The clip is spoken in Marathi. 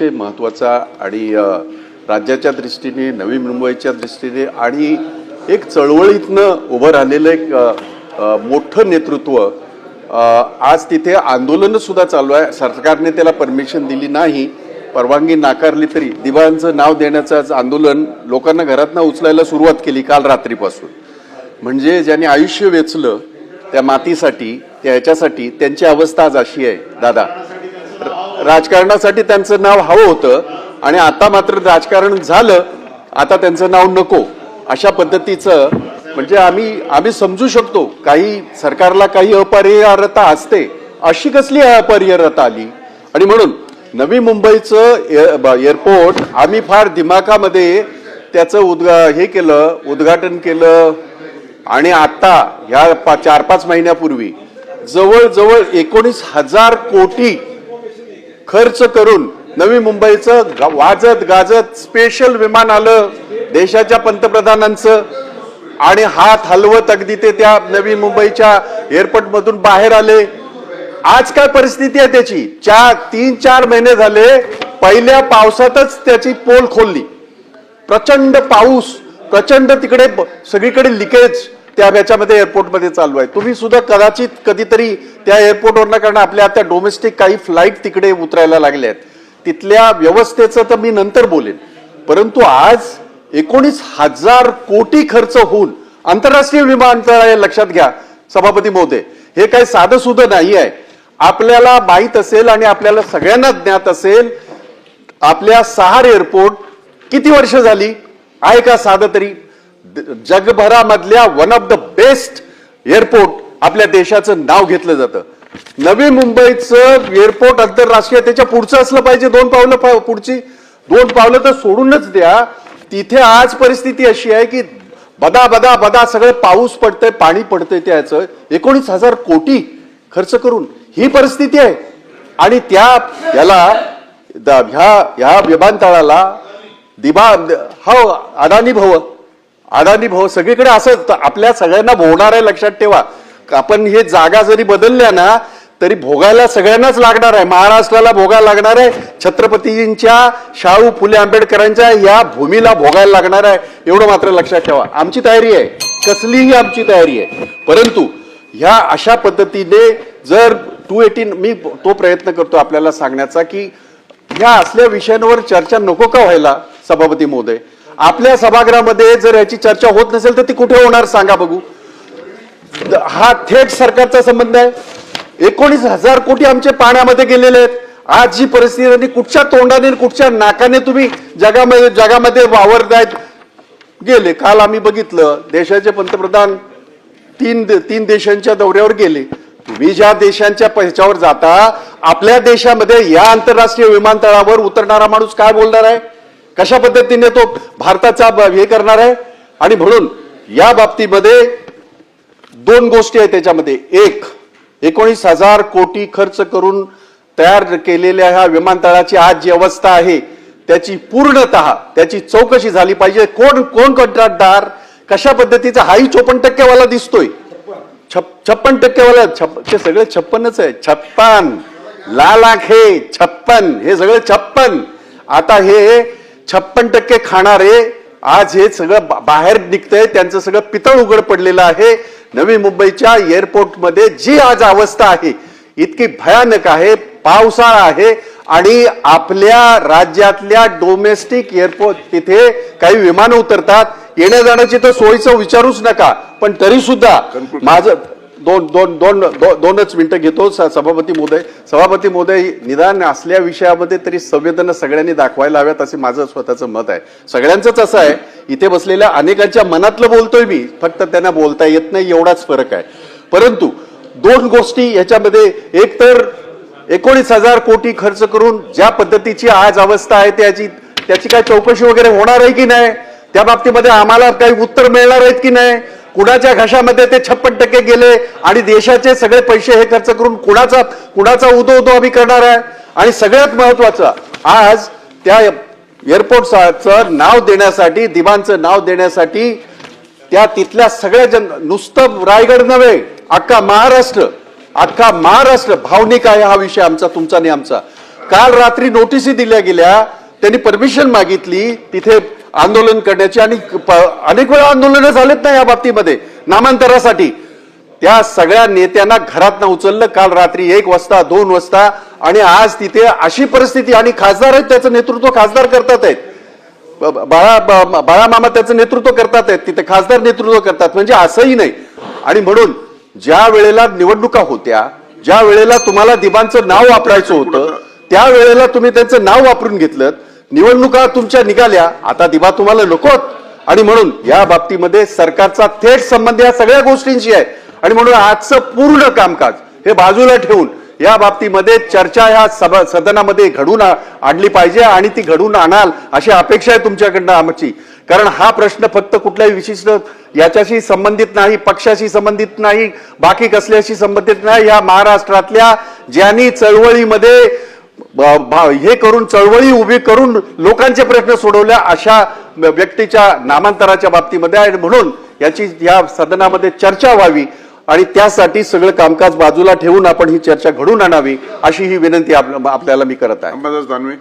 महत्त्वाचा आणि राज्याच्या दृष्टीने नवी मुंबईच्या दृष्टीने आणि एक चळवळीतनं उभं राहिलेलं एक मोठं नेतृत्व आज तिथे आंदोलन सुद्धा चालू आहे। सरकारने त्याला परमिशन दिली नाही, परवानगी नाकारली तरी दिवाळांचं नाव देण्याचं आंदोलन लोकांना घरातनं उचलायला सुरुवात केली काल रात्रीपासून। म्हणजे ज्यांनी आयुष्य वेचलं त्या मातीसाठी, त्या ह्याच्यासाठी, त्यांची अवस्था आज अशी आहे। दादा, राजकारणासाठी त्यांचं नाव हवं होतं आणि आता मात्र राजकारण झालं, आता त्यांचं नाव नको अशा पद्धतीचं। म्हणजे आम्ही समजू शकतो काही सरकारला काही अपरिहार्यता असते, अशी कसली अपरिहार्यता आली। आणि म्हणून नवी मुंबईचं एअरपोर्ट आम्ही फार दिमागामध्ये त्याचं उद्घाटन केलं आणि आता ह्या 4-5 महिन्यापूर्वी जवळजवळ 19,000 कोटी खर्च करून नवी मुंबईचं वाजत गाजत स्पेशल विमान आलं देशाच्या पंतप्रधानांचं आणि हात हलवत अगदी ते त्या नवी मुंबईच्या एअरपोर्ट मधून बाहेर आले। आज काय परिस्थिती आहे त्याची? 3-4 महिने झाले, पहिल्या पावसातच त्याची पोल खोलली। प्रचंड पाऊस, प्रचंड तिकडे सगळीकडे लिकेज त्या ह्याच्यामध्ये एअरपोर्टमध्ये चालू आहे। तुम्ही सुद्धा कदाचित कधीतरी त्या एअरपोर्टवरनं, कारण आपल्या आता डोमेस्टिक काही फ्लाईट तिकडे उतरायला लागल्या आहेत, तिथल्या व्यवस्थेचं तर मी नंतर बोलेन। परंतु आज 19,000 कोटी खर्च होऊन आंतरराष्ट्रीय विमानतळ लक्षात घ्या सभापती महोदय, हे काही साधं सुद्धा नाही आहे। आपल्याला माहित असेल आणि आपल्याला सगळ्यांना ज्ञात असेल, आपल्या सहार एअरपोर्ट किती वर्ष झाली आहे का साधं तरी? जगभरामधल्या one of the best airport आपल्या देशाचं नाव घेतलं जातं। नवी मुंबईचं एअरपोर्ट आंतरराष्ट्रीय त्याच्या पुढचं असलं पाहिजे, 2 पावलं पुढची 2 पावलं तर सोडूनच द्या। तिथे आज परिस्थिती अशी आहे की बदा बदा बदा सगळं पाऊस पडतंय, पाणी पडतंय, त्याचं 19,000 कोटी खर्च करून ही परिस्थिती आहे। आणि ह्या विमानतळाला अदानी भाऊ सगळीकडे असं आपल्या सगळ्यांना भोगणार आहे। लक्षात ठेवा, आपण हे जागा जरी बदलल्या ना तरी भोगायला सगळ्यांनाच लागणार आहे। महाराष्ट्राला भोगायला लागणार आहे, छत्रपतींच्या शाहू फुले आंबेडकरांच्या या भूमीला भोगायला लागणार आहे, एवढं मात्र लक्षात ठेवा। आमची तयारी आहे, कसलीही आमची तयारी आहे। परंतु ह्या अशा पद्धतीने जर 218 मी तो प्रयत्न करतो आपल्याला सांगण्याचा की ह्या असल्या विषयांवर चर्चा नको का व्हायला सभापती महोदय? आपल्या सभागृहामध्ये जर याची चर्चा होत नसेल तर ती कुठे होणार सांगा बघू? हा थेट सरकारचा संबंध आहे। 19,000 कोटी आमचे पाण्यामध्ये गेलेले आहेत। आज जी परिस्थिती, कुठच्या तोंडाने कुठच्या नाकाने तुम्ही जगामध्ये वावरतायत गेले। काल आम्ही बघितलं देशाचे पंतप्रधान 3 देशांच्या दौऱ्यावर गेले। तुम्ही ज्या देशांच्या ह्याच्यावर जाता, आपल्या देशामध्ये या आंतरराष्ट्रीय विमानतळावर उतरणारा माणूस काय बोलणार आहे? कशा पद्धतीने तो भारताचा हे करणार आहे? आणि म्हणून या बाबतीमध्ये 2 गोष्टी आहेत त्याच्यामध्ये। एक, 19,000 कोटी खर्च करून तयार केलेल्या ह्या विमानतळाची आज जी अवस्था आहे त्याची पूर्णतः त्याची चौकशी झाली पाहिजे। कोण कंत्राटदार, कशा पद्धतीचा? हाही 54% वाला दिसतोय, 56% वाला, ते सगळे 56च आहे। 56 लाख हे 56, हे सगळे 56। आता हे 56% खाणारे आज हे सगळं बाहेर निघतंय, त्यांचं सगळं पितळ उघड पडलेलं आहे। नवी मुंबईच्या एअरपोर्टमध्ये जी आज अवस्था आहे इतकी भयानक आहे, पावसाळा आहे आणि आपल्या राज्यातल्या डोमेस्टिक एअरपोर्ट तिथे काही विमानं उतरतात, येण्या जाण्याची तर सोयीचं विचारूच नका। पण तरी सुद्धा माझं 2 मिनिटं घेतो सभापती महोदय, निदान असल्या विषयामध्ये तरी संवेदना सगळ्यांनी दाखवायला हव्यात असे माझं स्वतःचं मत आहे। सगळ्यांचंच असं आहे, इथे बसलेल्या अनेकांच्या मनातलं बोलतोय मी, फक्त त्यांना बोलता येत नाही एवढाच फरक आहे। परंतु 2 गोष्टी याच्यामध्ये, एक तर 19,000 कोटी खर्च करून ज्या पद्धतीची आज अवस्था आहे त्याची काय चौकशी वगैरे होणार आहे की नाही? त्या बाबतीमध्ये आम्हाला काही उत्तर मिळणार आहेत की नाही? कुणाच्या घशामध्ये ते 56% गेले आणि देशाचे सगळे पैसे हे खर्च करून कुणाचा उदो आम्ही करणार आहे? आणि सगळ्यात महत्वाचं, आज त्या एअरपोर्टचं नाव देण्यासाठी, दिवाणचं नाव देण्यासाठी त्या तिथल्या सगळ्या नुसतं रायगड नव्हे, अख्खा महाराष्ट्र भावनिक आहे हा विषय आमचा, तुमचा नाही आमचा। काल रात्री नोटीसी दिल्या गेल्या, त्यांनी परमिशन मागितली तिथे आंदोलन करण्याची आणि अनेक वेळा आंदोलनं झालेत ना या बाबतीमध्ये नामांतरासाठी. त्या सगळ्या नेत्यांना घरातनं उचललं काल रात्री 1 वाजता 2 वाजता, आणि आज तिथे अशी परिस्थिती, आणि खासदार आहेत त्याचं नेतृत्व खासदार करतात आहेत, बाळा मामा त्याचं नेतृत्व करतात आहेत, तिथे खासदार नेतृत्व करतात, म्हणजे असंही नाही. आणि म्हणून ज्या वेळेला निवडणुका होत्या, ज्या वेळेला तुम्हाला दिबांचं नाव वापरायचं होतं, त्या वेळेला तुम्ही त्यांचं नाव वापरून घेतलं, निवडणुका तुमच्या निघाल्या, आता दिबा तुम्हाला नकोत. आणि म्हणून या बाबतीमध्ये सरकारचा थेट संबंध या सगळ्या गोष्टींशी आहे. आणि म्हणून आजचं पूर्ण कामकाज हे बाजूला ठेवून या बाबतीमध्ये चर्चा ह्या सदनामध्ये घडून आणली पाहिजे, आणि ती घडून आणाल अशी अपेक्षा आहे तुमच्याकडनं आमची. कारण हा प्रश्न फक्त कुठल्याही विशिष्ट याच्याशी संबंधित नाही, पक्षाशी संबंधित नाही, बाकी कसल्याशी संबंधित नाही. या महाराष्ट्रातल्या ज्यांनी चळवळीमध्ये हे करून चळवळी उभी करून लोकांचे प्रश्न सोडवल्या अशा व्यक्तीच्या नामांतराच्या बाबतीमध्ये आहे. म्हणून याची या सदनामध्ये चर्चा व्हावी, आणि त्यासाठी सगळं कामकाज बाजूला ठेवून आपण ही चर्चा घडून आणावी अशी ही विनंती आपल्याला मी करत आहे. अंबादास दानवे.